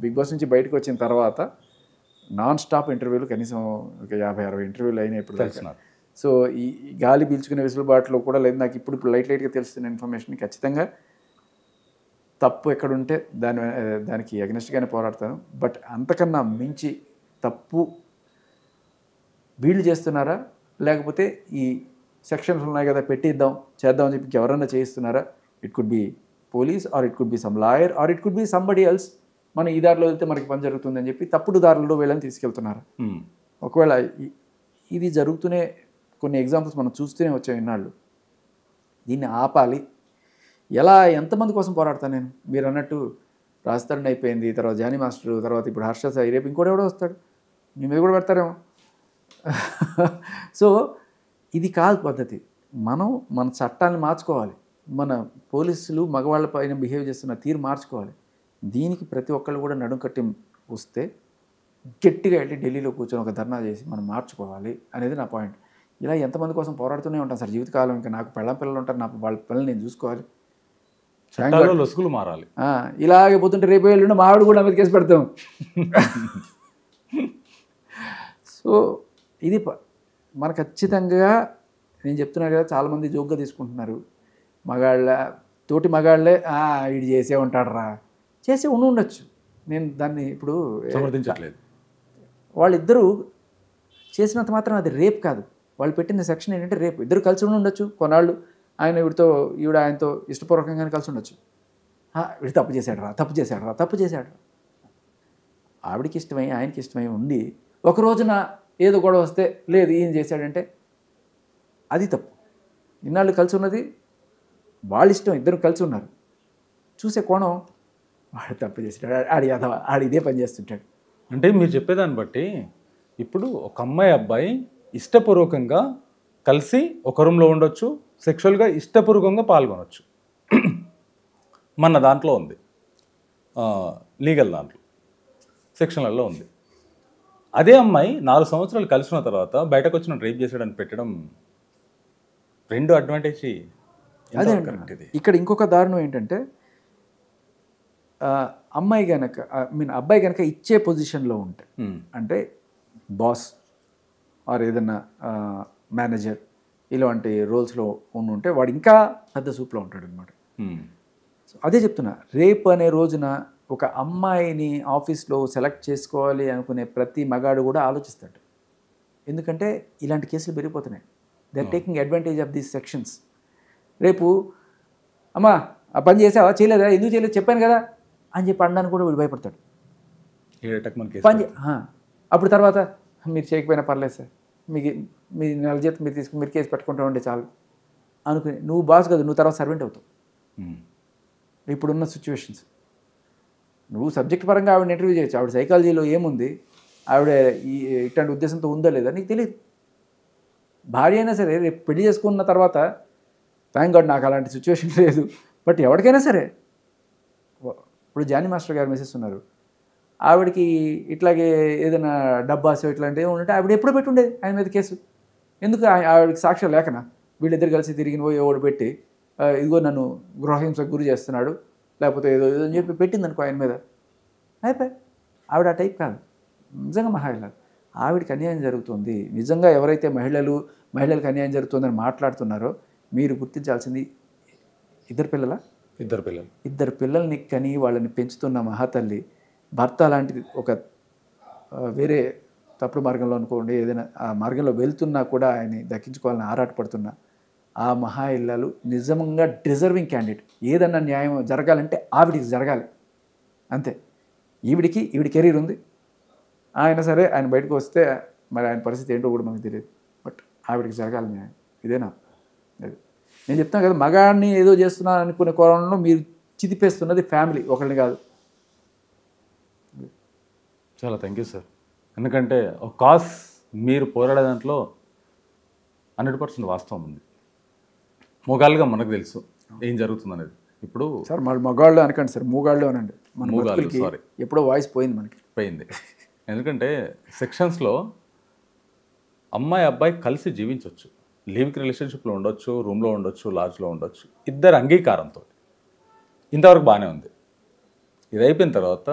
బిగ్ బాస్ నుంచి బయటకు వచ్చిన తర్వాత నాన్ స్టాప్ ఇంటర్వ్యూలు కనీసం ఒక 50-60 ఇంటర్వ్యూలు అయినాయి ఇప్పుడు తెలిసినారు. సో ఈ గాలి పీల్చుకునే వెసులుబాటులో కూడా లేదు. నాకు ఇప్పుడు లైట్గా తెలుస్తున్న ఇన్ఫర్మేషన్ ఖచ్చితంగా తప్పు ఎక్కడుంటే దానికి అగ్నెస్ట్గానే పోరాడతాను. బట్ అంతకన్నా మించి తప్పు వీళ్ళు చేస్తున్నారా లేకపోతే ఈ సెక్షన్స్ ఉన్నాయి కదా చేద్దాం అని చెప్పి ఎవరన్నా చేయిస్తున్నారా? It could be police or it could be some lawyer or it could be somebody else. మనం ఈ దారిలో వెళ్తే మనకి పని జరుగుతుందని చెప్పి తప్పుడు దారుల్లో వీళ్ళని తీసుకెళ్తున్నారు. ఒకవేళ ఇది జరుగుతూనే కొన్ని ఎగ్జాంపుల్స్ మనం చూస్తూనే వచ్చాం ఇన్నాళ్ళు. దీన్ని ఆపాలి. ఎంతమంది కోసం పోరాడతాను నేను? మీరు అన్నట్టు రాజ్ తరుణ్ అయిపోయింది, తర్వాత జానీ మాస్టర్, తర్వాత ఇప్పుడు హర్ష సాయి, రేపు ఇంకోటి ఎవడో వస్తాడు, మీ మీద కూడా పెడతారేమో. సో ఇది కాదు పద్ధతి. మనం మన చట్టాన్ని మార్చుకోవాలి. మన పోలీసులు మగవాళ్ళ పైన బిహేవ్ చేస్తున్న తీరు మార్చుకోవాలి. దీనికి ప్రతి ఒక్కళ్ళు కూడా నడుం కట్టి వస్తే గట్టిగా వెళ్ళి ఢిల్లీలో కూర్చొని ఒక ధర్నా చేసి మనం మార్చుకోవాలి అనేది నా పాయింట్. ఇలా ఎంతమంది కోసం పోరాడుతూనే ఉంటాను సార్ జీవితకాలం. ఇంకా నాకు పిల్లలు ఉంటారు, నాకు వాళ్ళ పిల్లల్ని నేను చూసుకోవాలి. లొసుగులు మారాలి. ఇలాగే పోతుంటే రేపు వెళ్ళిన మా ఆవిడ కూడా మీద కేసు పెడతాం. సో ఇది మన ఖచ్చితంగా నేను చెప్తున్నా కదా, చాలామంది జోక్గా తీసుకుంటున్నారు. తోటి మగాళ్ళే వీడు చేసే ఉంటాడు రా, చేసే ఉండొచ్చు. నేను దాన్ని ఇప్పుడు సమర్థించట్లేదు. వాళ్ళిద్దరూ చేసినంత మాత్రం అది రేప్ కాదు. వాళ్ళు పెట్టిన సెక్షన్ ఏంటంటే రేపు. ఇద్దరు కలిసి ఉండొచ్చు కొన్నాళ్ళు, ఈవిడ ఆయనతో ఇష్టపూర్వకంగానే కలిసి ఉండొచ్చు. వీడు తప్పు చేశాడు. ఆవిడికి ఇష్టమై ఆయనకి ఇష్టమై ఉండి ఒక రోజున ఏదో గొడవ వస్తే లేదు ఈయన చేశాడంటే అది తప్పు. ఇన్నాళ్ళు కలిసి ఉన్నది వాళ్ళ ఇష్టం, ఇద్దరు కలిసి ఉన్నారు. చూసే కోణం వాడు తప్పు చేశాడు, ఆడి ఇదే పని చేస్తుంటాడు. అంటే మీరు చెప్పేదాన్ని బట్టి ఇప్పుడు ఒక అమ్మాయి అబ్బాయి ఇష్టపూర్వకంగా కలిసి ఒక రూమ్లో ఉండొచ్చు, సెక్షువల్గా ఇష్టపూర్వకంగా పాల్గొనవచ్చు. మన దాంట్లో ఉంది, లీగల్ దాంట్లో సెక్షన్లలో ఉంది. అదే అమ్మాయి 4 సంవత్సరాలు కలిసి ఉన్న తర్వాత బయటకు వచ్చిన రేప్ చేసాడని పెట్టడం 2 అడ్వాంటేజ్. అదే ఇక్కడ ఇంకొక దారుణం ఏంటంటే అబ్బాయి కనుక ఇచ్చే పొజిషన్లో ఉంటే, అంటే బాస్ ఆర్ ఏదన్నా మేనేజర్ ఇలాంటి రోల్స్లో ఉంటే వాడు ఇంకా పెద్ద సూప్లో ఉంటాడు అనమాట. సో అదే చెప్తున్నా, రేపు అనే రోజున ఒక అమ్మాయిని ఆఫీస్లో సెలెక్ట్ చేసుకోవాలి అనుకునే ప్రతి మగాడు కూడా ఆలోచిస్తాడు. ఎందుకంటే ఇలాంటి కేసులు పెరిగిపోతున్నాయి. They are taking advantage of these sections. రేపు అమ్మా ఆ పని చేసావా, చేయలేదా, ఎందుకు చేయలేదు, చెప్పాను కదా అని చెప్పి అనడానికి కూడా వీడు భయపడతాడు. అప్పుడు తర్వాత మీరు చేయకపోయినా పర్లేదు సార్, మీకు మీ నెల జీతం మీరు తీసుకుని మీరు కేసు పెట్టుకుంటూ ఉండే చాలు అనుకుని నువ్వు బాస్ కదా, నువ్వు తర్వాత సర్వెంట్ అవుతావు. ఇప్పుడున్న సిచ్యువేషన్స్ నువ్వు సబ్జెక్ట్ పరంగా ఆవిడ ఇంటర్వ్యూ చేయొచ్చు, ఆవిడ సైకాలజీలో ఏముంది, ఆవిడ ఈ ఇట్లాంటి ఉద్దేశంతో ఉందో లేదా నీకు తెలియదు. భార్య అయినా సరే రేపు పెళ్లి చేసుకున్న తర్వాత థ్యాంక్ గాడ్ నాకు అలాంటి సిచ్యువేషన్ లేదు, బట్ ఎవరికైనా సరే ఇప్పుడు జానీ మాస్టర్ గారు మెసేజ్ ఉన్నారు, ఆవిడకి ఇట్లాగే ఏదైనా డబ్బాసో ఇట్లాంటివి ఉంటే ఆవిడ ఎప్పుడో పెట్టుండేది ఆయన మీద కేసు. ఎందుకు ఆవిడకి సాక్ష్యం లేకనా? వీళ్ళిద్దరు కలిసి తిరిగిన పోయి ఓడి పెట్టి ఇదిగో నన్ను గృహహింసకు గురి చేస్తున్నాడు లేకపోతే ఏదో ఏదో అని చెప్పి పెట్టింది అనుకో ఆయన మీద, అయిపోయి. ఆవిడ ఆ టైప్ కాదు, నిజంగా మహిళ. ఆవిడకి అన్యాయం జరుగుతుంది. నిజంగా ఎవరైతే మహిళలకు అన్యాయం జరుగుతుందని మాట్లాడుతున్నారో మీరు గుర్తించాల్సింది ఇద్దరు పిల్లల్ని కని వాళ్ళని పెంచుతున్న మహాతల్లి, భర్త లాంటిది ఒక వేరే తప్పుడు మార్గంలో అనుకోండి ఏదైనా ఆ మార్గంలో వెళ్తున్నా కూడా ఆయన్ని దక్కించుకోవాలని ఆరాటపడుతున్న ఆ మహా ఇల్లాలు నిజంగా డిజర్వింగ్ క్యాండిడేట్. ఏదన్నా న్యాయం జరగాలంటే ఆవిడికి జరగాలి అంతే. ఈవిడ కెరీర్ ఉంది, ఆయన సరే ఆయన బయటకు వస్తే మరి ఆయన పరిస్థితి ఏంటో కూడా మనకు తెలియదు, బట్ ఆవిడికి జరగాలి న్యాయం. ఇదేనా అది నేను చెప్తాను కదా, మగాడిని ఏదో చేస్తున్నా అనుకునే కోణంలో మీరు చితిపేస్తున్నది ఫ్యామిలీ ఒకరిని కాదు. చాలా థ్యాంక్ యూ సార్. ఎందుకంటే ఒక కాజ్ మీరు పోరాడే దాంట్లో 100% వాస్తవం ఉంది. మొగాళ్ళుగా మనకు తెలుసు ఏం జరుగుతుంది అనేది. ఇప్పుడు సార్ మగాళ్ళు అనకండి సార్, మూగాళ్ళు అనండి. మూగాళ్ళు సారీ, ఎప్పుడో వాయిస్ పోయింది మనకి పోయింది. ఎందుకంటే సెక్షన్స్లో అమ్మాయి అబ్బాయి కలిసి జీవించవచ్చు, లివింగ్ రిలేషన్షిప్లో ఉండొచ్చు, రూమ్లో ఉండొచ్చు, లాడ్జ్లో ఉండొచ్చు, ఇద్దరు అంగీకారంతో. ఇంతవరకు బాగానే ఉంది. ఇది అయిపోయిన తర్వాత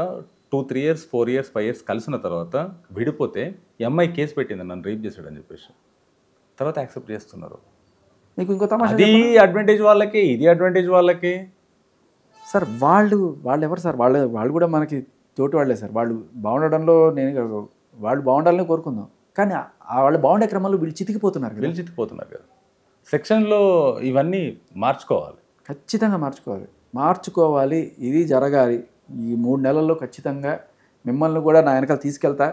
2-3 years 4 years 5 years కలిసిన తర్వాత విడిపోతే ఈ అమ్మాయి కేసు పెట్టింది నన్ను రేప్ చేశాడని చెప్పేసి, తర్వాత యాక్సెప్ట్ చేస్తున్నారు. మీకు ఇంకో తమాషా, అది అడ్వాంటేజ్ వాళ్ళకి, ఇది అడ్వాంటేజ్ వాళ్ళకి. సార్ వాళ్ళు ఎవరు సార్? వాళ్ళు కూడా మనకి తోటి వాళ్ళే సార్. వాళ్ళు బాగుండడంలో వాళ్ళు బాగుండాలని కోరుకుందాం, కానీ వాళ్ళు బాగుండే క్రమంలో వీళ్ళు చితికిపోతున్నారు కదా. సెక్షన్లో ఇవన్నీ మార్చుకోవాలి, ఖచ్చితంగా మార్చుకోవాలి. ఇది జరగాలి. ఈ 3 నెలల్లో ఖచ్చితంగా మిమ్మల్ని కూడా నా వెనకాల తీసుకెళ్తా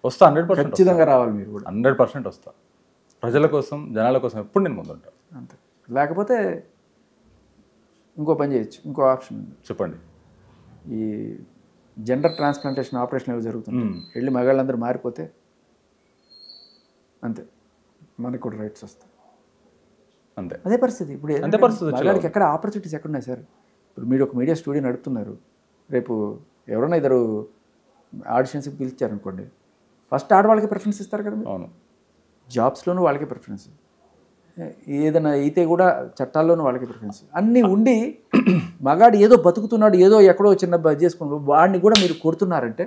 వస్తా. 100% ఖచ్చితంగా రావాలి మీరు కూడా. 100% వస్తా. ప్రజల కోసం, జనాల కోసం ఎప్పుడు నేను ముందుంటా. అంతే. లేకపోతే ఇంకో పని చేయొచ్చు, ఇంకో ఆప్షన్ చెప్పండి. ఈ జెండర్ ట్రాన్స్ప్లాంటేషన్ ఆపరేషన్ ఏవి జరుగుతుంది, వెళ్ళి మగాళ్ళందరూ మారిపోతే అంతే, మనకు కూడా రైట్స్ వస్తాయి. అంతే, అదే పరిస్థితి. ఇప్పుడు మగాడికి ఎక్కడ ఆపర్చునిటీస్ ఎక్కడున్నాయి సార్? ఇప్పుడు మీరు ఒక మీడియా స్టూడియో నడుపుతున్నారు, రేపు ఎవరైనా ఇద్దరు ఆడిషన్స్కి పిలిచారనుకోండి, ఫస్ట్ ఆడవాళ్ళకి ప్రిఫరెన్స్ ఇస్తారు కదా. అవును, జాబ్స్లోనూ వాళ్ళకి ప్రిఫరెన్స్, ఏదైనా అయితే కూడా చట్టాల్లోనూ వాళ్ళకి ప్రిఫరెన్స్ అన్నీ ఉండి మగాడు ఏదో బతుకుతున్నాడు, ఏదో ఎక్కడో చిన్న చేసుకున్నాడు, వాడిని కూడా మీరు కొడుతున్నారంటే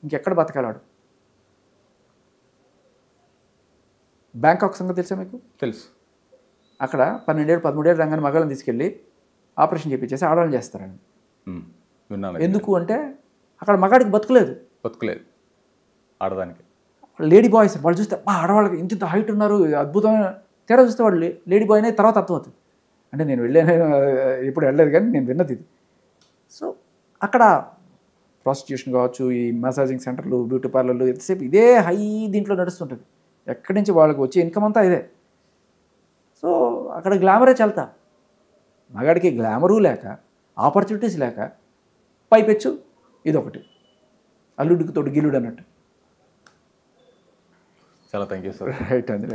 ఇంకెక్కడ బతకాలాడు? బ్యాంకాక్ సంగతి తెలుసా మీకు? తెలుసు. అక్కడ 12 ఏళ్ళు 13 ఏళ్ళు రంగాన్ని మగాళ్ళని తీసుకెళ్ళి ఆపరేషన్ చేయించేసి ఆడవాళ్ళని చేస్తారండి. ఎందుకు అంటే అక్కడ మగాడికి బతుకులేదు ఆడదానికి. లేడీ బాయ్స్ వాళ్ళు చూస్తే ఆడవాళ్ళకి ఇంత హైట్ ఉన్నారు, అద్భుతమైన తేడా చూస్తే వాళ్ళు లేడీ బాయ్ అనేది తర్వాత అర్థమవుతుంది. అంటే నేను ఇప్పుడు వెళ్ళలేదు కానీ నేను విన్నది ఇది. సో అక్కడ ప్రాస్టిట్యూషన్ కావచ్చు, ఈ మసాజింగ్ సెంటర్లు, బ్యూటీ పార్లర్లు, ఎంతసేపు ఇదే హై దీంట్లో నడుస్తుంటుంది. ఎక్కడి నుంచి వాళ్ళకి వచ్చే ఇన్కమ్ అంతా ఇదే. సో అక్కడ గ్లామరే చల్తా. మగాడికి గ్లామరు లేక, ఆపర్చునిటీస్ లేక, పైపెచ్చు ఇదొకటి అల్లుడికి తోడు గిల్లుడు అన్నట్టు. చాలా థ్యాంక్ యూ సార్. రైట్ అండి.